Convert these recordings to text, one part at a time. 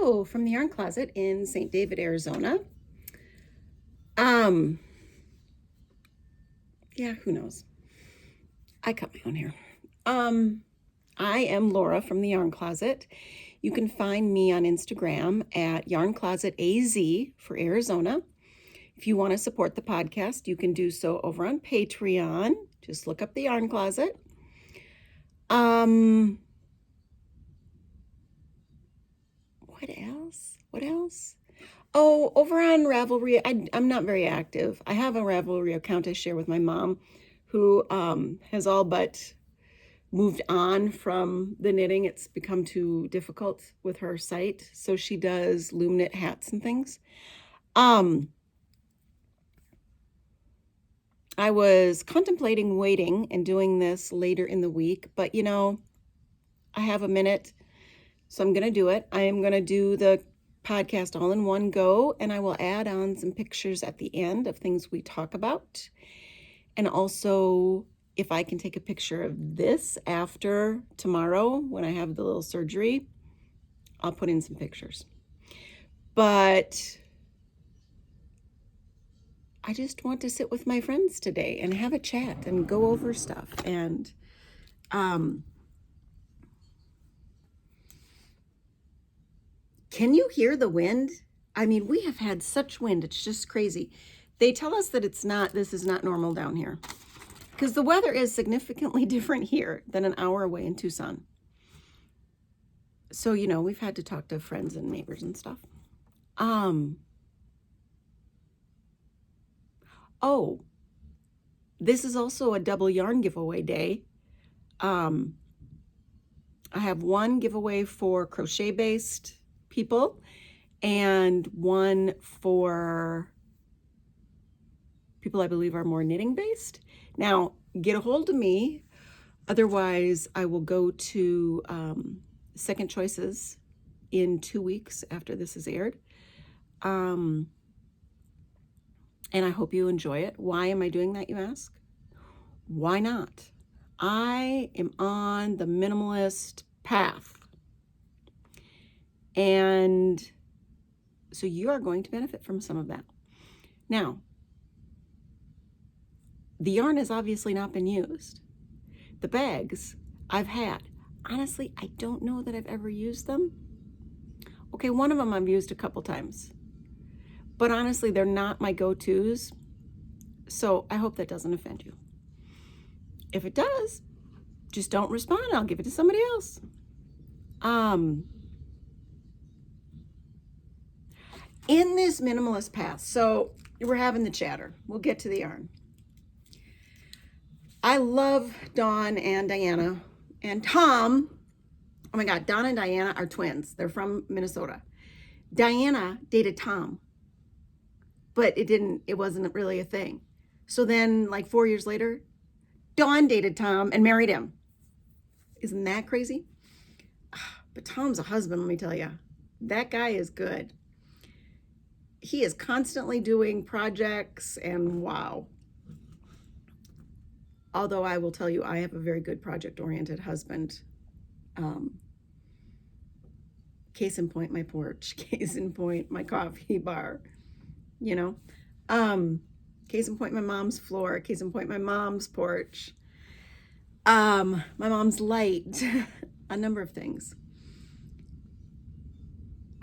Hello from the Yarn Closet in St. David, Arizona. Yeah, who knows? I cut my own hair. I am Laura from the Yarn Closet. You can find me on Instagram at Yarn Closet AZ for Arizona. If you want to support the podcast, you can do so over on Patreon. Just look up the Yarn Closet. What else? Oh, over on Ravelry, I'm not very active. I have a Ravelry account I share with my mom, who has all but moved on from the knitting. It's become too difficult with her site, so she does loom knit hats and things. I was contemplating waiting and doing this later in the week, but I have a minute, so I'm going to do it. I am going to do the podcast all in one go, and I will add on some pictures at the end of things we talk about. And also, if I can take a picture of this after tomorrow when I have the little surgery, I'll put in some pictures. But I just want to sit with my friends today and have a chat and go over stuff. And can you hear the wind? I mean, we have had such wind. It's just crazy. They tell us that this is not normal down here, because the weather is significantly different here than an hour away in Tucson. So, we've had to talk to friends and neighbors and stuff. Oh, this is also a double yarn giveaway day. I have one giveaway for crochet-based people and one for people I believe are more knitting-based. Now, get a hold of me. Otherwise, I will go to Second Choices in 2 weeks after this is aired. And I hope you enjoy it. Why am I doing that, you ask? Why not? I am on the minimalist path. And so you are going to benefit from some of that. Now, the yarn has obviously not been used. The bags I've had. Honestly, I don't know that I've ever used them. Okay, one of them I've used a couple times. But honestly, they're not my go-tos. So I hope that doesn't offend you. If it does, just don't respond. I'll give it to somebody else. In this minimalist path, so we're having the chatter. We'll get to the yarn. I love Dawn and Diana and Tom. Oh my God, Dawn and Diana are twins. They're from Minnesota. Diana dated Tom, but it wasn't really a thing. So then like 4 years later, Dawn dated Tom and married him. Isn't that crazy? But Tom's a husband, let me tell you. That guy is good. He is constantly doing projects and wow. Although I will tell you, I have a very good project-oriented husband. Case in point, my porch. Case in point, my coffee bar. Case in point, my mom's floor. Case in point, my mom's porch. My mom's light. A number of things.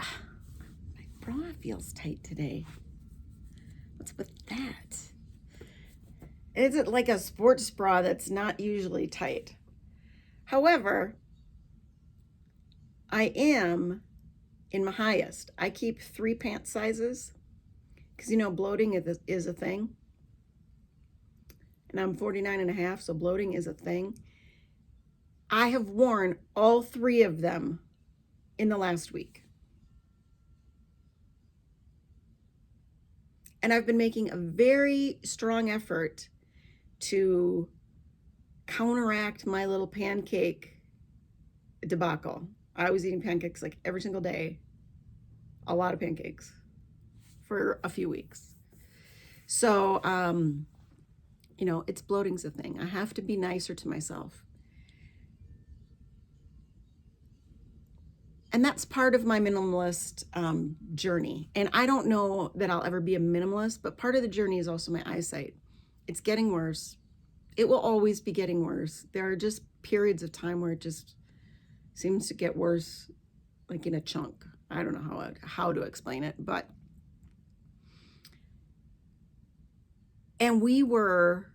My bra feels tight today. What's with that? Is it like a sports bra that's not usually tight? However, I am in my highest. I keep 3 pant sizes because bloating is a thing. And I'm 49.5, so bloating is a thing. I have worn all 3 of them in the last week. And I've been making a very strong effort to counteract my little pancake debacle. I was eating pancakes like every single day, a lot of pancakes for a few weeks. So, it's bloating's a thing. I have to be nicer to myself. And that's part of my minimalist journey. And I don't know that I'll ever be a minimalist, but part of the journey is also my eyesight. It's getting worse. It will always be getting worse. There are just periods of time where it just seems to get worse, like in a chunk. I don't know how to explain it, but. And we were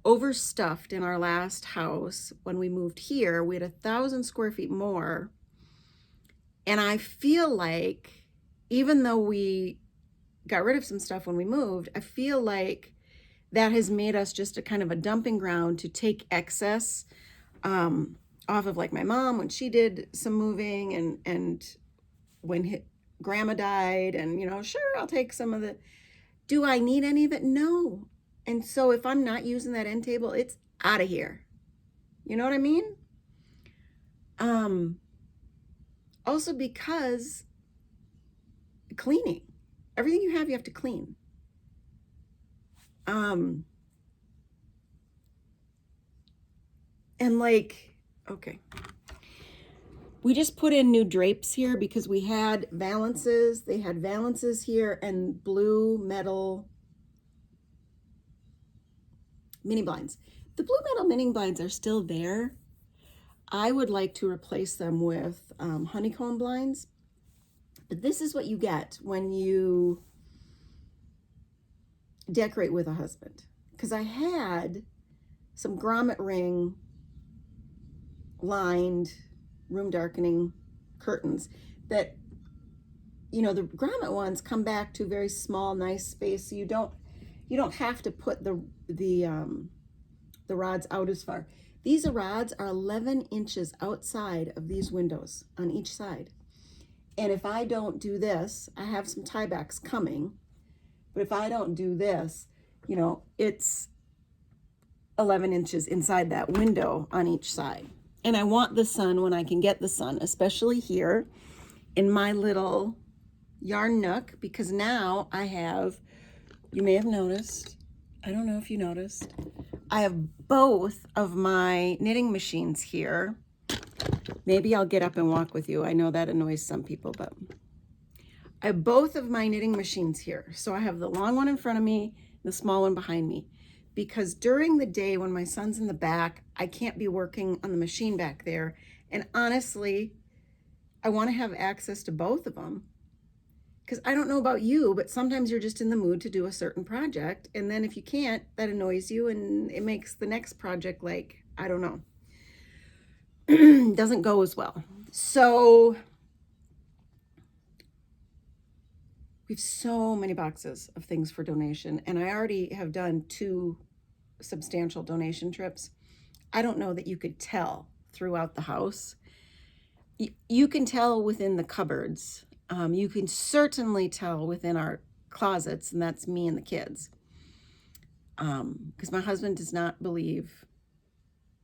overstuffed in our last house when we moved here. We had 1,000 square feet more. And I feel like, even though we got rid of some stuff when we moved, I feel like that has made us just a kind of a dumping ground to take excess off of, like, my mom when she did some moving, and when grandma died, and, sure, I'll take some of the, do I need any of it? No. And so if I'm not using that end table, it's out of here. You know what I mean? Also because cleaning, everything you have to clean. And like, okay. We just put in new drapes here because we had valances. They had valances here and blue metal mini blinds. The blue metal mini blinds are still there. I would like to replace them with honeycomb blinds. But this is what you get when you decorate with a husband. Because I had some grommet ring lined room darkening curtains that, the grommet ones come back to a very small, nice space. So you don't have to put the rods out as far. These rods are 11 inches outside of these windows on each side. And if I don't do this, I have some tiebacks coming, but if I don't do this, it's 11 inches inside that window on each side. And I want the sun when I can get the sun, especially here in my little yarn nook, because now I have, you may have noticed, I don't know if you noticed, I have both of my knitting machines here. Maybe I'll get up and walk with you. I know that annoys some people, but I have both of my knitting machines here. So I have the long one in front of me, the small one behind me, because during the day when my son's in the back, I can't be working on the machine back there. And honestly, I want to have access to both of them. Because I don't know about you, but sometimes you're just in the mood to do a certain project. And then if you can't, that annoys you and it makes the next project, like, I don't know, doesn't go as well. So we have so many boxes of things for donation. And I already have done 2 substantial donation trips. I don't know that you could tell throughout the house. You can tell within the cupboards. You can certainly tell within our closets, and that's me and the kids. Because my husband does not believe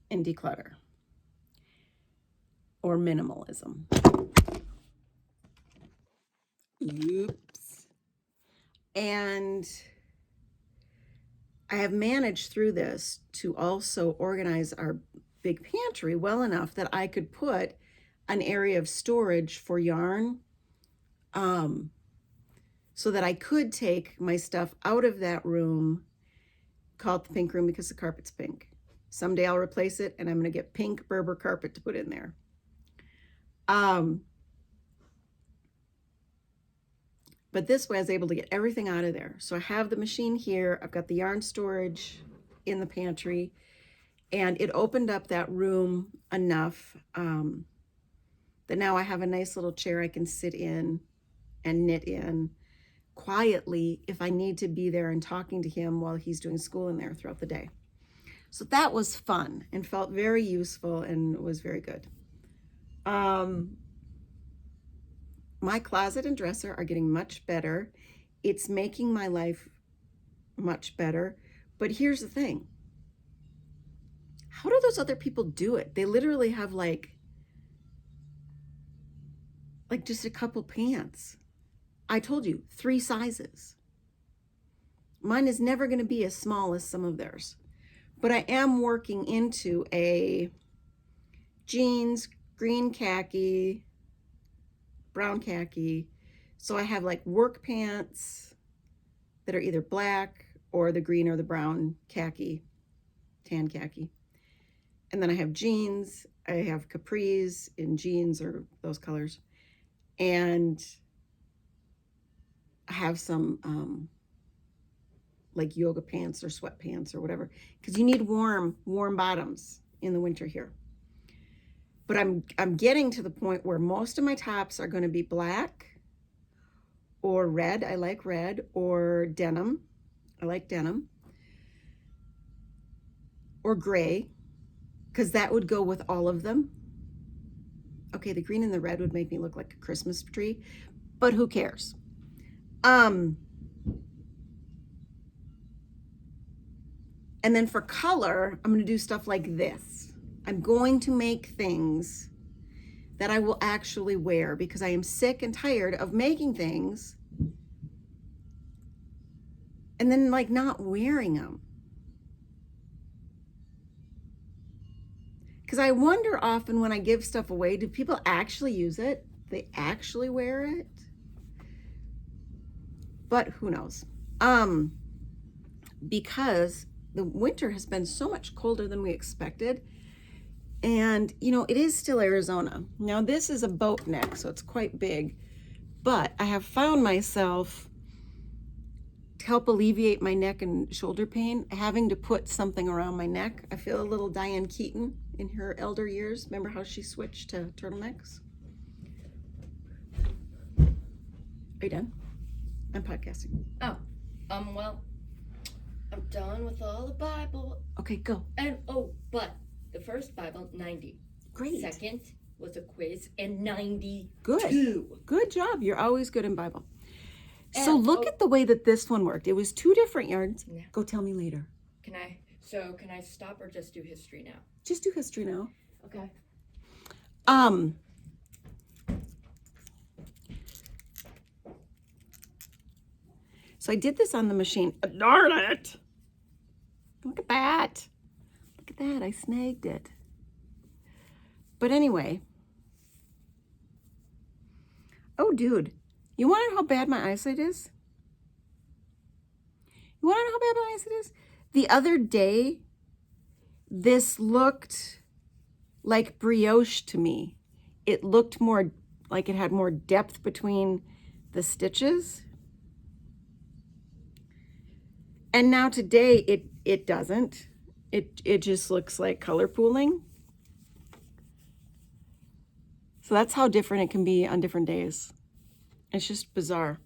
in declutter or minimalism. Oops. And I have managed through this to also organize our big pantry well enough that I could put an area of storage for yarn, so that I could take my stuff out of that room, call it the pink room because the carpet's pink. Someday I'll replace it and I'm going to get pink Berber carpet to put in there. But this way I was able to get everything out of there. So I have the machine here. I've got the yarn storage in the pantry, and it opened up that room enough that now I have a nice little chair I can sit in and knit in quietly if I need to be there and talking to him while he's doing school in there throughout the day. So that was fun and felt very useful and was very good. My closet and dresser are getting much better. It's making my life much better. But here's the thing. How do those other people do it? They literally have like just a couple pants. I told you, 3 sizes. Mine is never going to be as small as some of theirs. But I am working into a jeans, green khaki, brown khaki. So I have like work pants that are either black or the green or the brown khaki, tan khaki. And then I have jeans. I have capris in jeans or those colors. And I have some like yoga pants or sweatpants or whatever, because you need warm bottoms in the winter here. But I'm getting to the point where most of my tops are going to be black or red. I like red, or denim. I like denim. Or gray, because that would go with all of them. Okay, the green and the red would make me look like a Christmas tree, but who cares? And then for color, I'm going to do stuff like this. I'm going to make things that I will actually wear, because I am sick and tired of making things and then like not wearing them. Because I wonder often when I give stuff away, do people actually use it? They actually wear it? But who knows? Because the winter has been so much colder than we expected. And, you know, it is still Arizona. Now, this is a boat neck, so it's quite big. But I have found myself, to help alleviate my neck and shoulder pain, having to put something around my neck. I feel a little Diane Keaton in her elder years. Remember how she switched to turtlenecks? Are you done? I'm podcasting. Oh, well, I'm done with all the Bible. Okay, go. And, but the first Bible, 90. Great. Second was a quiz, and 92. Good job. You're always good in Bible. And, so look at the way that this one worked. It was 2 different yards. Yeah. Go tell me later. Can I stop or just do history now? Just do history now. Okay. So I did this on the machine. Darn it. Look at that. Look at that. I snagged it. But anyway. Oh, dude. You want to know how bad my eyesight is? You want to know how bad my eyesight is? The other day, this looked like brioche to me. It looked more like it had more depth between the stitches. And now today it doesn't. It just looks like color pooling. So that's how different it can be on different days. It's just bizarre.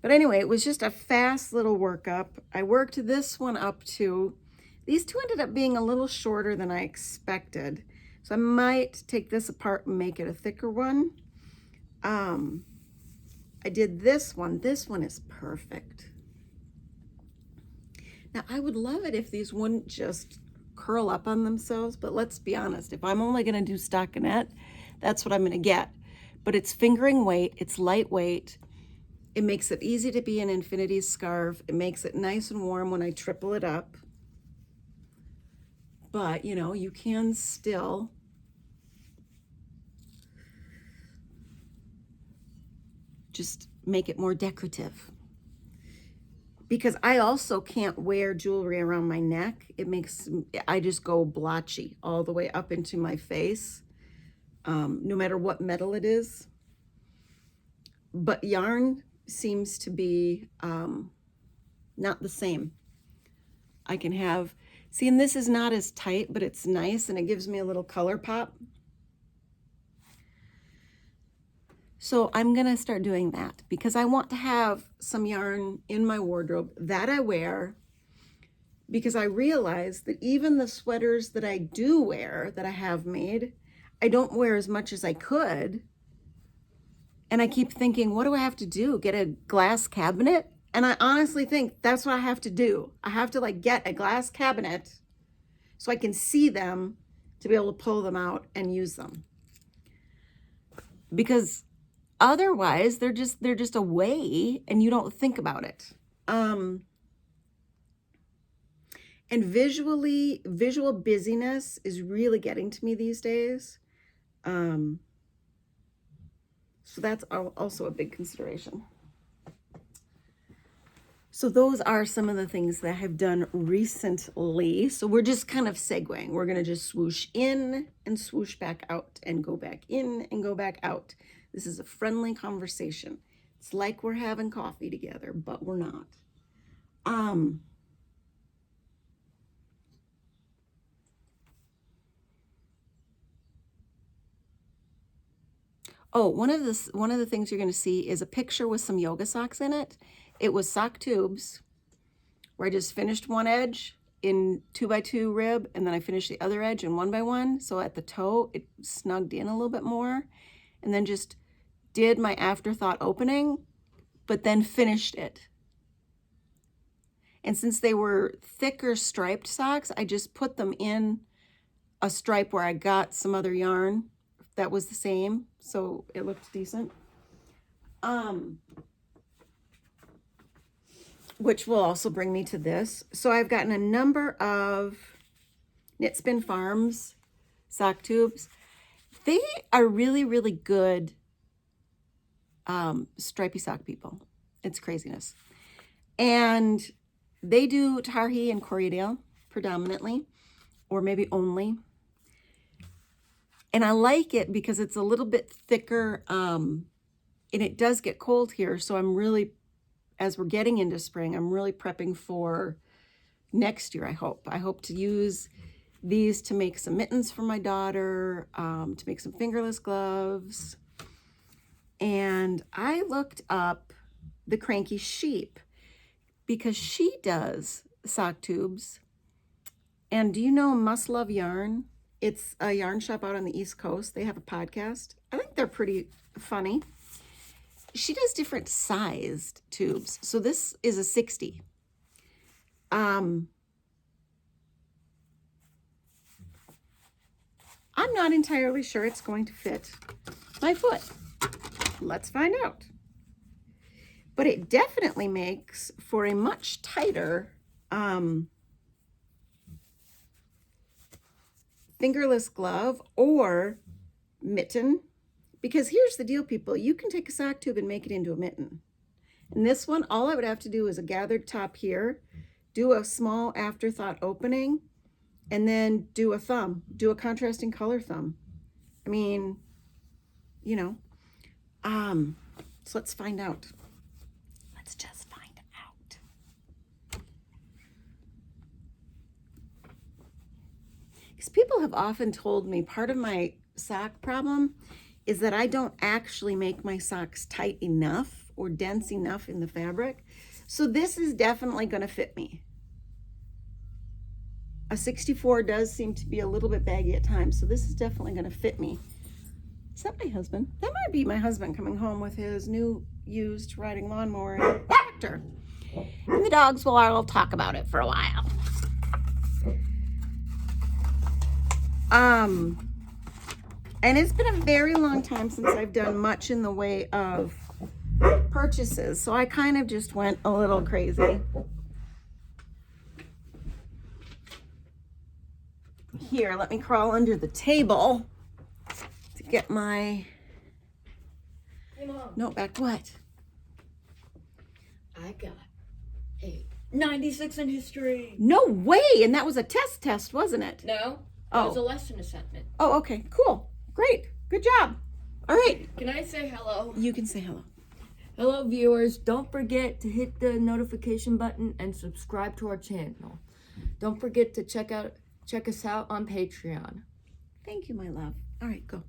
But anyway, it was just a fast little workup. I worked this one up to, these two ended up being a little shorter than I expected. So I might take this apart and make it a thicker one. I did this one. This one is perfect. Now, I would love it if these wouldn't just curl up on themselves, but let's be honest. If I'm only going to do stockinette, that's what I'm going to get. But it's fingering weight. It's lightweight. It makes it easy to be an infinity scarf. It makes it nice and warm when I triple it up. But, you know, you can still just make it more decorative. Because I also can't wear jewelry around my neck. I just go blotchy all the way up into my face, no matter what metal it is. But yarn seems to be not the same. I can have, see, and this is not as tight, but it's nice and it gives me a little color pop. So I'm gonna start doing that because I want to have some yarn in my wardrobe that I wear, because I realize that even the sweaters that I do wear, that I have made, I don't wear as much as I could. And I keep thinking, what do I have to do? Get a glass cabinet? And I honestly think that's what I have to do. I have to like get a glass cabinet so I can see them to be able to pull them out and use them. Because otherwise they're just away and you don't think about it. And visual busyness is really getting to me these days. So that's also a big consideration. So those are some of the things that I've done recently. So we're just kind of segueing. We're going to just swoosh in and swoosh back out and go back in and go back out. This is a friendly conversation. It's like we're having coffee together, but we're not. Oh, one of the things you're going to see is a picture with some yoga socks in it. It was sock tubes where I just finished one edge in 2x2 rib, and then I finished the other edge in 1x1. So at the toe, it snugged in a little bit more, and then just did my afterthought opening, but then finished it. And since they were thicker striped socks, I just put them in a stripe where I got some other yarn that was the same, so it looked decent. Which will also bring me to this. So I've gotten a number of Knit Spin Farms sock tubes. They are really, really good stripy sock people. It's craziness. And they do Tarhi and Corriedale predominantly, or maybe only. And I like it because it's a little bit thicker, and it does get cold here. So I'm really, as we're getting into spring, I'm really prepping for next year, I hope. I hope to use these to make some mittens for my daughter, to make some fingerless gloves. And I looked up the Cranky Sheep because she does sock tubes. And do you know Must Love Yarn? It's a yarn shop out on the East Coast. They have a podcast. I think they're pretty funny. She does different sized tubes. So this is a 60. I'm not entirely sure it's going to fit my foot. Let's find out. But it definitely makes for a much tighter fingerless glove or mitten. Because here's the deal, people. You can take a sock tube and make it into a mitten. And this one, all I would have to do is a gathered top here, do a small afterthought opening, and then do a thumb, do a contrasting color thumb. I mean, you know, so let's find out. Let's just find out. Because people have often told me part of my sock problem is that I don't actually make my socks tight enough or dense enough in the fabric. So this is definitely going to fit me. A 64 does seem to be a little bit baggy at times, so this is definitely going to fit me. Is that my husband? That might be my husband coming home with his new used riding lawnmower and tractor. And the dogs will all talk about it for a while. And it's been a very long time since I've done much in the way of purchases, so I kind of just went a little crazy. Here, let me crawl under the table to get my notebook. What? I got a 96 in history. No way! And that was a test, wasn't it? No, it was a lesson assignment. Oh, okay, cool. Great. Good job. All right. Can I say hello? You can say hello. Hello viewers, don't forget to hit the notification button and subscribe to our channel. Don't forget to check us out on Patreon. Thank you, my love. All right, go.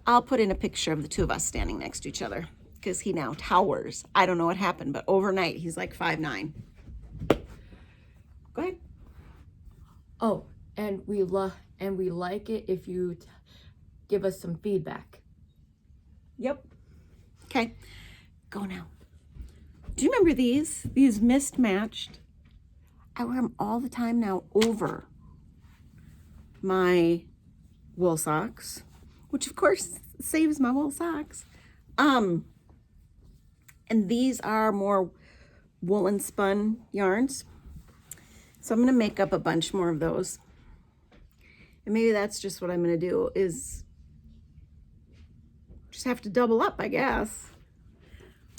I'll put in a picture of the two of us standing next to each other because he now towers. I don't know what happened, but overnight he's like 5'9". Go ahead. Oh, and we like it if you give us some feedback. Yep. Okay. Go now. Do you remember these? These mismatched. I wear them all the time now over my wool socks, which of course saves my wool socks. And these are more woolen spun yarns. So I'm going to make up a bunch more of those. And maybe that's just what I'm going to do is Just have to double up, I guess.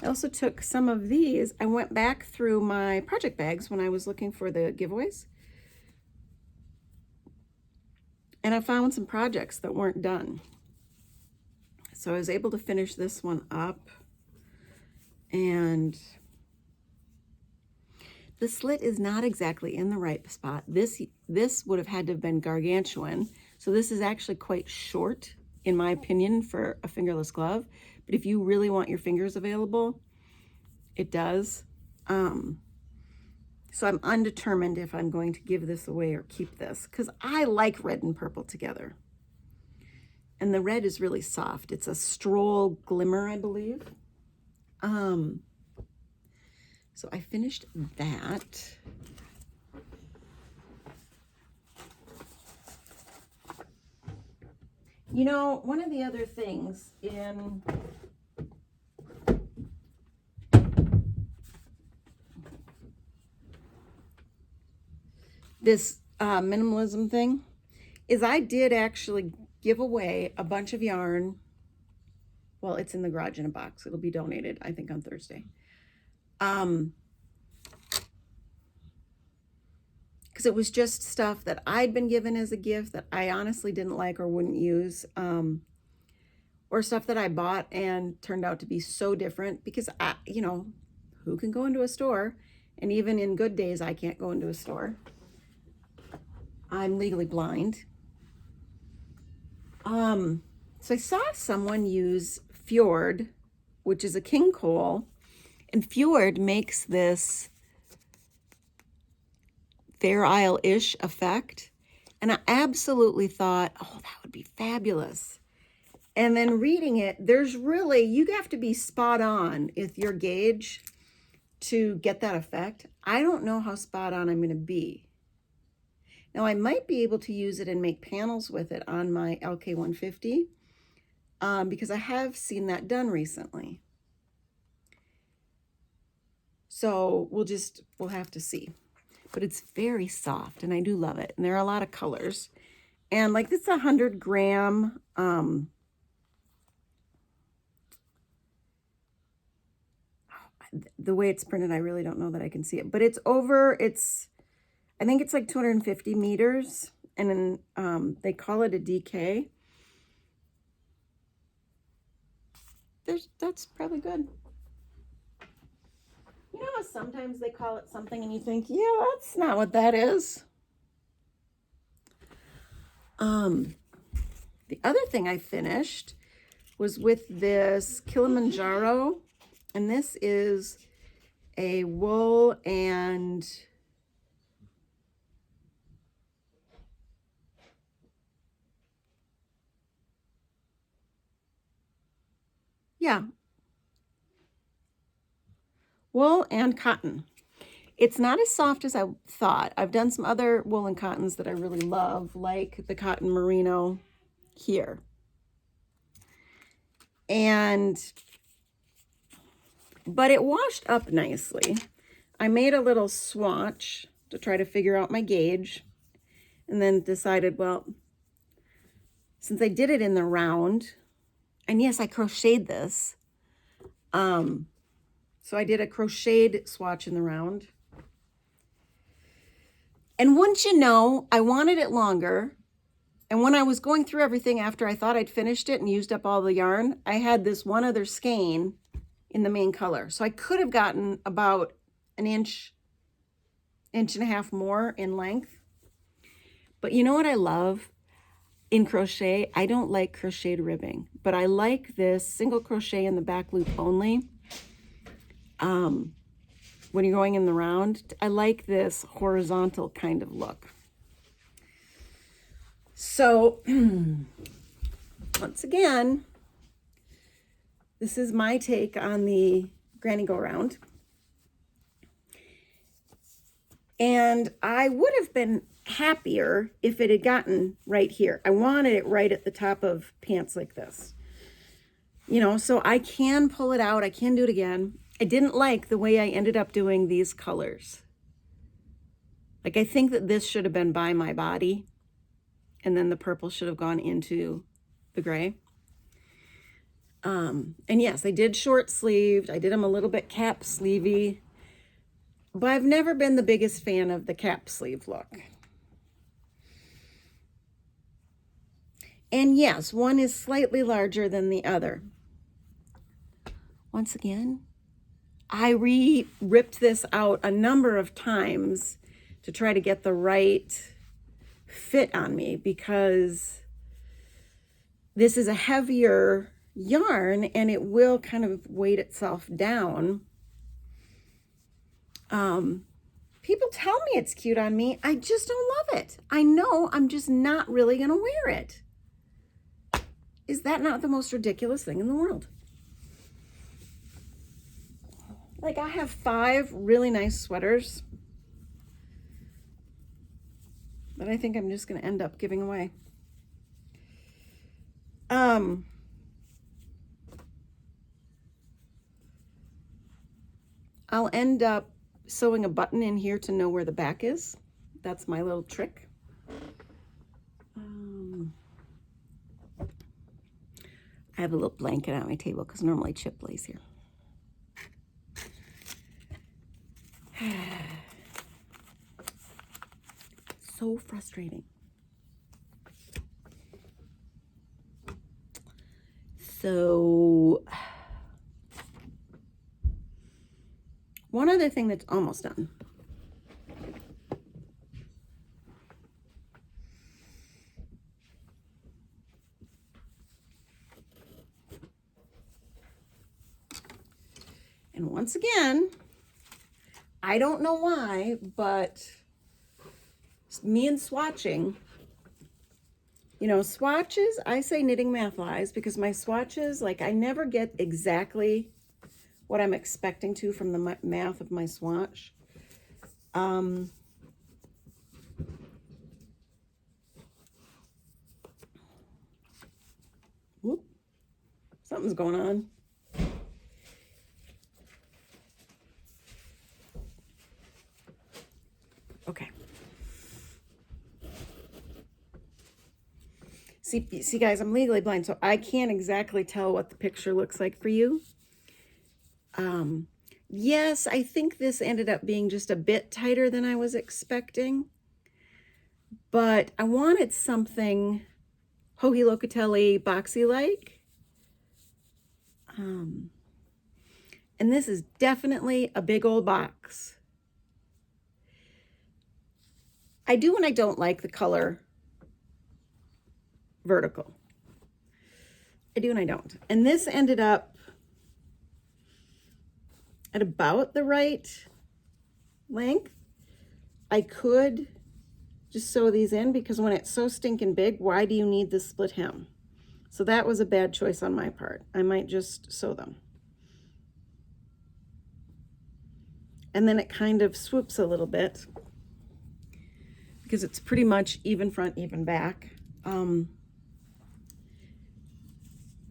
I also took some of these. I went back through my project bags when I was looking for the giveaways. And I found some projects that weren't done. So I was able to finish this one up. And the slit is not exactly in the right spot. This would have had to have been gargantuan. So this is actually quite short, in my opinion, for a fingerless glove. But if you really want your fingers available, it does. So I'm undetermined if I'm going to give this away or keep this, because I like red and purple together. And the red is really soft. It's a Stroll Glimmer, I believe. So I finished that. You know, one of the other things in this minimalism thing is I did actually give away a bunch of yarn. Well, it's in the garage in a box. It'll be donated, I think, on Thursday. Because it was just stuff that I'd been given as a gift that I honestly didn't like or wouldn't use, or stuff that I bought and turned out to be so different because you know, who can go into a store? And even in good days, I can't go into a store. I'm legally blind. So I saw someone use Fjord, which is a king coal, and Fjord makes this Fair Isle-ish effect. And I absolutely thought, oh, that would be fabulous. And then reading it, there's really, you have to be spot on with your gauge to get that effect. I don't know how spot on I'm going to be. Now, I might be able to use it and make panels with it on my LK150 because I have seen that done recently. So we'll have to see. But it's very soft and I do love it. And there are a lot of colors. And like this 100 gram, the way it's printed, I really don't know that I can see it, but it's I think it's like 250 meters, and then they call it a DK. That's probably good. You know how sometimes they call it something and you think, yeah, that's not what that is. The other thing I finished was with this Kilimanjaro, and this is a wool and wool and cotton. It's not as soft as I thought. I've done some other wool and cottons that I really love, like the cotton merino here. But it washed up nicely. I made a little swatch to try to figure out my gauge, and then decided, well, since I did it in the round, and yes, I crocheted this. So I did a crocheted swatch in the round. And wouldn't you know, I wanted it longer. And when I was going through everything after I thought I'd finished it and used up all the yarn, I had this one other skein in the main color. So I could have gotten about an inch and a half more in length. But you know what I love in crochet? I don't like crocheted ribbing, but I like this single crochet in the back loop only. When you're going in the round, I like this horizontal kind of look. So once again, this is my take on the Granny Go Round. And I would have been happier if it had gotten right here. I wanted it right at the top of pants like this. You know, so I can pull it out. I can do it again. I didn't like the way I ended up doing these colors. Like, I think that this should have been by my body, and then the purple should have gone into the gray. And yes, I did short sleeved. I did them a little bit cap sleevey, but I've never been the biggest fan of the cap sleeve look. And yes, one is slightly larger than the other. Once again, I ripped this out a number of times to try to get the right fit on me, because this is a heavier yarn and it will kind of weight itself down. People tell me it's cute on me. I just don't love it. I know I'm just not really gonna wear it. Is that not the most ridiculous thing in the world? Like, I have 5 really nice sweaters that I think I'm just gonna end up giving away. I'll end up sewing a button in here to know where the back is. That's my little trick. I have a little blanket on my table because normally Chip lays here. So frustrating. So, one other thing that's almost done. And once again, I don't know why, but me and swatching, you know, swatches, I say knitting math lies, because my swatches, like, I never get exactly what I'm expecting to from the math of my swatch. Whoop, something's going on. Okay. See, guys, I'm legally blind, so I can't exactly tell what the picture looks like for you. Yes, I think this ended up being just a bit tighter than I was expecting, but I wanted something Hoagie Locatelli boxy-like. And this is definitely a big old box. I do and I don't like the color vertical. I do and I don't. And this ended up at about the right length. I could just sew these in, because when it's so stinking big, why do you need the split hem? So that was a bad choice on my part. I might just sew them. And then it kind of swoops a little bit, because it's pretty much even front, even back.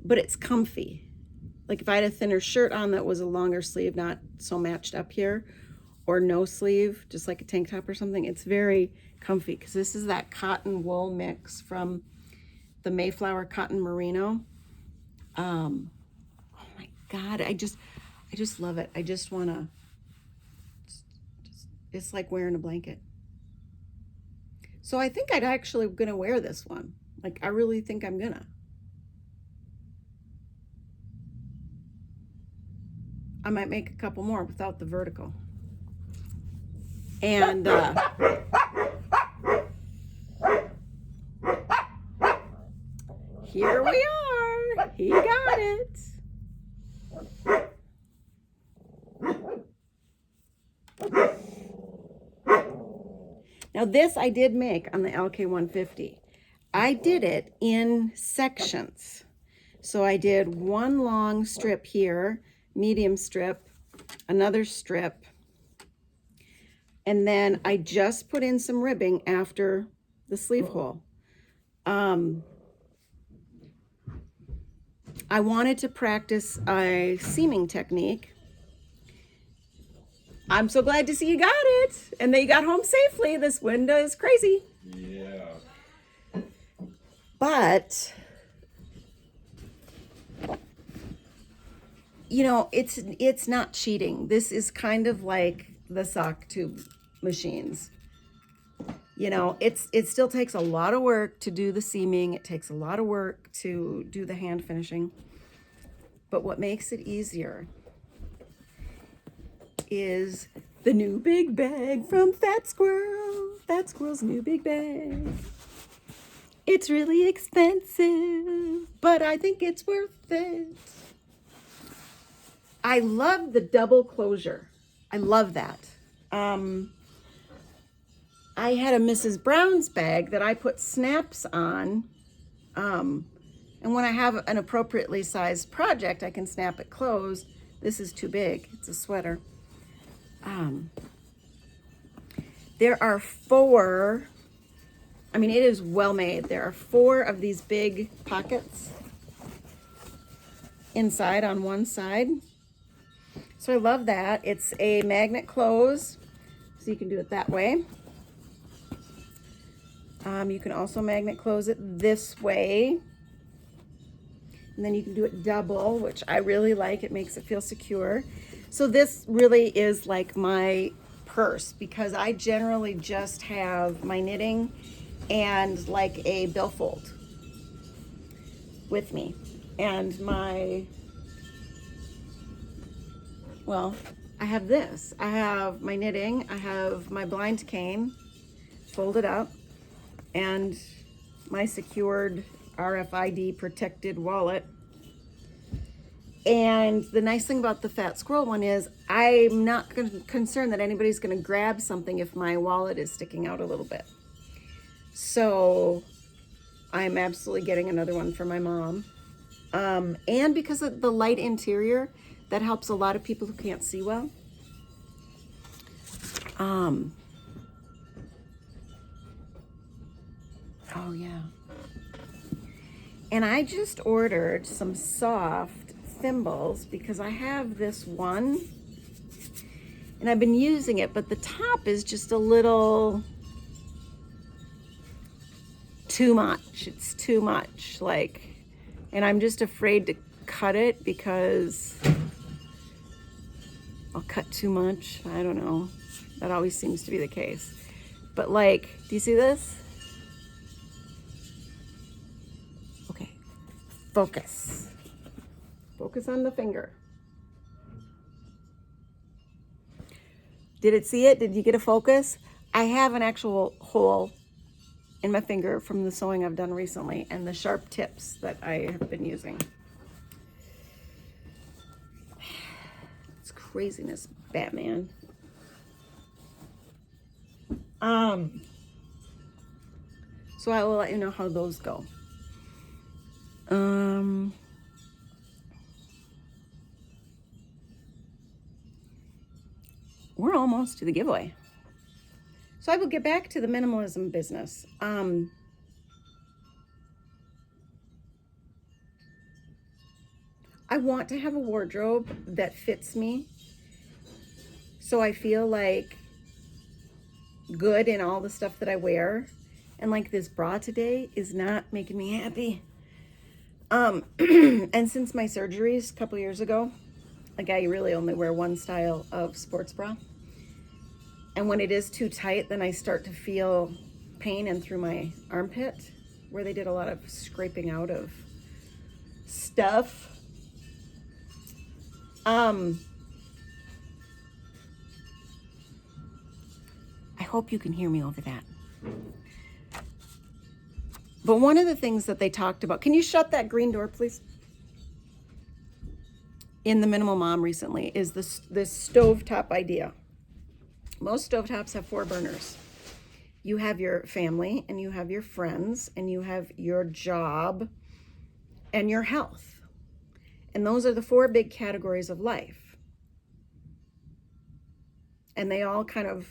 But it's comfy. Like, if I had a thinner shirt on that was a longer sleeve, not so matched up here, or no sleeve, just like a tank top or something, it's very comfy, because this is that cotton wool mix from the Mayflower Cotton Merino. Oh my God, I just love it. I just wanna, it's like wearing a blanket. So I think I'd actually gonna wear this one. Like, I really think I'm gonna. I might make a couple more without the vertical. And here we are. He got it. Now this I did make on the LK150. I did it in sections. So I did one long strip here, medium strip, another strip, and then I just put in some ribbing after the sleeve hole. I wanted to practice a seaming technique. I'm so glad to see you got it, and that you got home safely. This wind is crazy. Yeah. But you know, it's not cheating. This is kind of like the sock tube machines. You know, it still takes a lot of work to do the seaming. It takes a lot of work to do the hand finishing. But what makes it easier is the new big bag from Fat Squirrel. Fat Squirrel's new big bag. It's really expensive, but I think it's worth it. I love the double closure. I love that. I had a Mrs. Brown's bag that I put snaps on. And when I have an appropriately sized project, I can snap it closed. This is too big. It's a sweater. There are 4, I mean, it is well made. There are 4 of these big pockets inside on one side. So I love that. It's a magnet close, so you can do it that way. You can also magnet close it this way. And then you can do it double, which I really like. It makes it feel secure. So this really is like my purse, because I generally just have my knitting and like a billfold with me. And I have this. I have my knitting, I have my blind cane folded up, and my secured RFID protected wallet. And the nice thing about the Fat Squirrel one is I'm not concerned that anybody's going to grab something if my wallet is sticking out a little bit. So I'm absolutely getting another one for my mom. And because of the light interior, that helps a lot of people who can't see well. Oh yeah. And I just ordered some soft thimbles because I have this one and I've been using it, but the top is just a little too much. It's too much, and I'm just afraid to cut it because I'll cut too much. I don't know. That always seems to be the case. But do you see this? Okay, focus. Focus on the finger. Did it see it? Did you get a focus? I have an actual hole in my finger from the sewing I've done recently and the sharp tips that I have been using. It's craziness, Batman. So I will let you know how those go. We're almost to the giveaway. So I will get back to the minimalism business. I want to have a wardrobe that fits me, so I feel good in all the stuff that I wear. And this bra today is not making me happy. And since my surgeries a couple years ago, I really only wear one style of sports bra. And when it is too tight, then I start to feel pain in through my armpit, where they did a lot of scraping out of stuff. I hope you can hear me over that. But one of the things that they talked about, can you shut that green door, please? In the Minimal Mom recently is this stovetop idea. Most stovetops have 4 burners. You have your family, and you have your friends, and you have your job, and your health. And those are the 4 big categories of life. And they all kind of,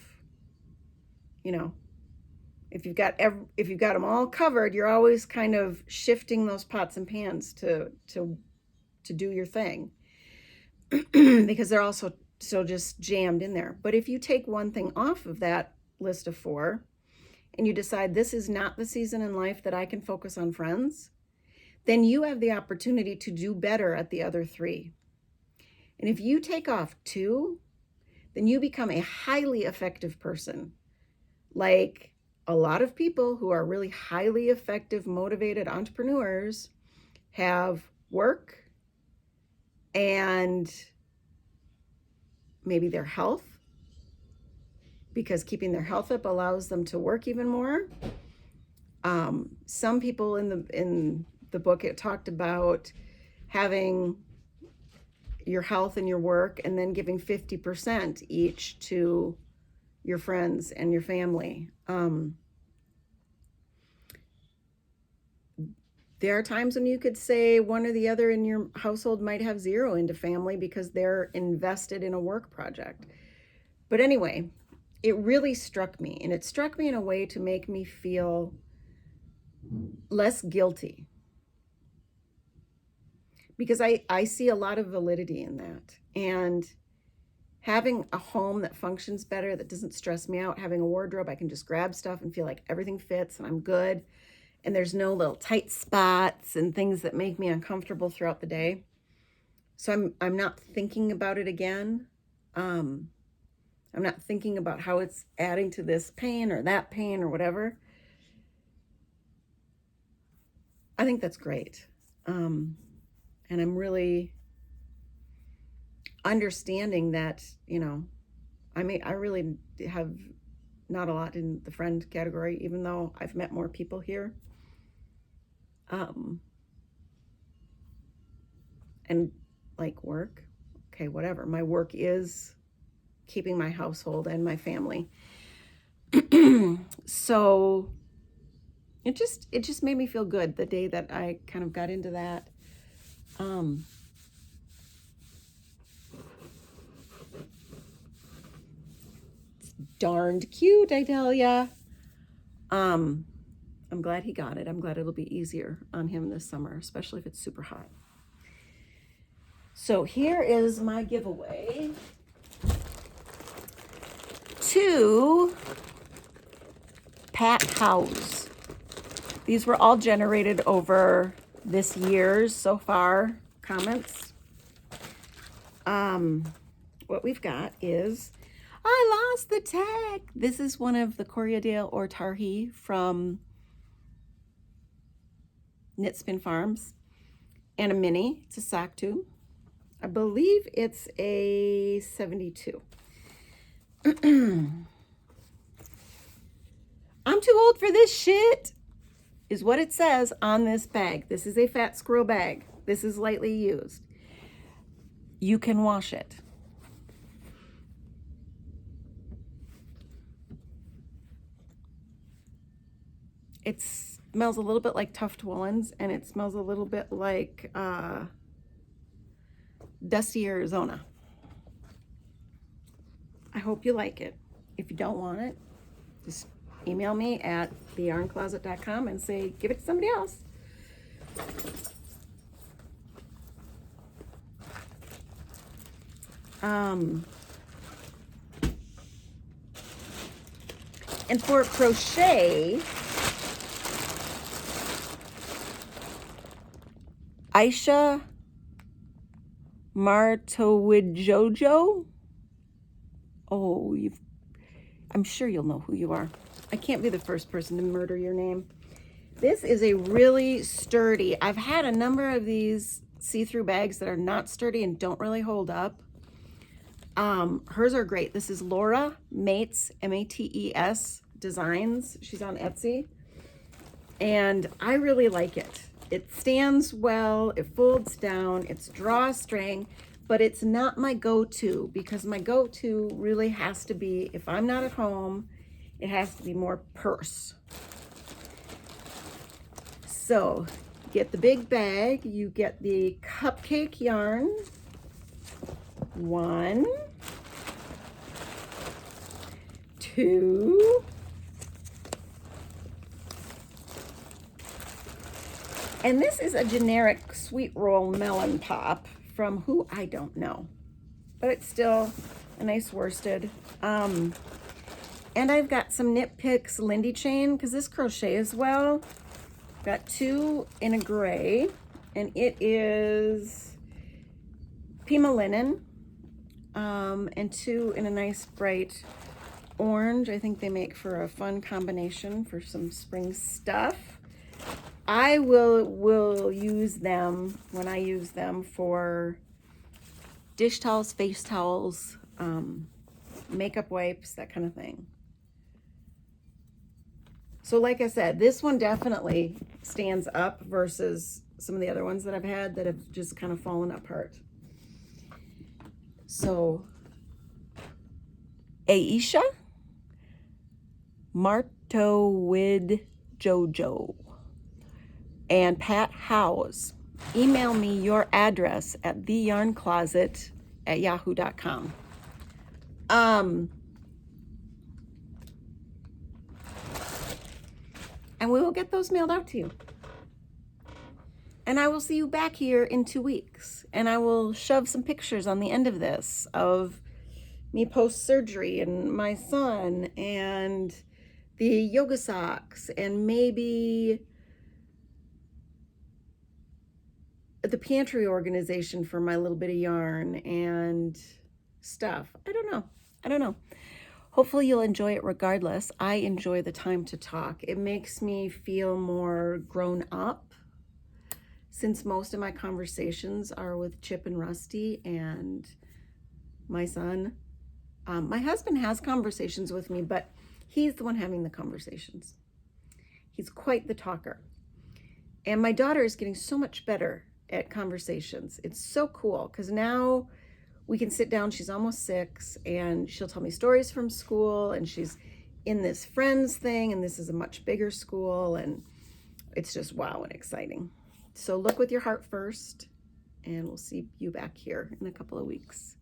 if you've got them all covered, you're always kind of shifting those pots and pans to do your thing. Because they're also so just jammed in there. But if you take one thing off of that list of 4 and you decide this is not the season in life that I can focus on friends, then you have the opportunity to do better at the other 3. And if you take off 2, then you become a highly effective person. Like a lot of people who are really highly effective, motivated entrepreneurs have work and maybe their health, because keeping their health up allows them to work even more. Some people in the book, it talked about having your health and your work and then giving 50% each to your friends and your family. There are times when you could say one or the other in your household might have 0 into family because they're invested in a work project. But anyway, it really struck me, and it struck me in a way to make me feel less guilty, because I see a lot of validity in that. And having a home that functions better, that doesn't stress me out, having a wardrobe I can just grab stuff and feel like everything fits and I'm good, and there's no little tight spots and things that make me uncomfortable throughout the day. So I'm not thinking about it again. I'm not thinking about how it's adding to this pain or that pain or whatever. I think that's great. And I'm really understanding that, I really have not a lot in the friend category, even though I've met more people here. And like work, okay, whatever. My work is keeping my household and my family. So it just made me feel good the day that I kind of got into that. It's darned cute, I tell ya. I'm glad he got it. I'm glad it'll be easier on him this summer, especially if it's super hot. So here is my giveaway to Pat House. These were all generated over this year's so far comments. What we've got is, I lost the tag. This is one of the Corriedale or Tarhi from Knit Spin Farms, and a mini. It's a sock tube. I believe it's a 72. I'm too old for this shit, is what it says on this bag. This is a Fat Squirrel bag. This is lightly used. You can wash it. It smells a little bit like Tuft Woolens, and it smells a little bit like Dusty Arizona. I hope you like it. If you don't want it, just email me at theyarncloset.com and say, give it to somebody else. And for crochet, Aisha Martowijojo. Oh, I'm sure you'll know who you are. I can't be the first person to murder your name. This is a really sturdy, I've had a number of these see-through bags that are not sturdy and don't really hold up. Hers are great. This is Laura Mates, M-A-T-E-S Designs. She's on Etsy. And I really like it. It stands well, it folds down, it's drawstring, but it's not my go-to, because my go-to really has to be, if I'm not at home, it has to be more purse. So get the big bag, you get the cupcake yarn, 1, 2, and this is a generic sweet roll melon pop from who, I don't know, but it's still a nice worsted. And I've got some Knit Picks Lindy chain, because this crochets well. Got 2 in a gray, and it is Pima linen. and 2 in a nice bright orange. I think they make for a fun combination for some spring stuff. I will use them when I use them for dish towels, face towels, makeup wipes, that kind of thing. So like I said, this one definitely stands up versus some of the other ones that I've had that have just kind of fallen apart. So Aisha Martowid Jojo and Pat Howes, email me your address at theyarncloset@yahoo.com. And we will get those mailed out to you. And I will see you back here in 2 weeks. And I will shove some pictures on the end of this of me post-surgery and my son and the yoga socks and maybe the pantry organization for my little bit of yarn and stuff. I don't know. Hopefully you'll enjoy it regardless. I enjoy the time to talk. It makes me feel more grown up since most of my conversations are with Chip and Rusty and my son. My husband has conversations with me, but he's the one having the conversations. He's quite the talker. And my daughter is getting so much better at conversations. It's so cool because now we can sit down. She's almost 6 and she'll tell me stories from school, and she's in this friends thing, and this is a much bigger school, and it's just wow and exciting. So look with your heart first, and we'll see you back here in a couple of weeks.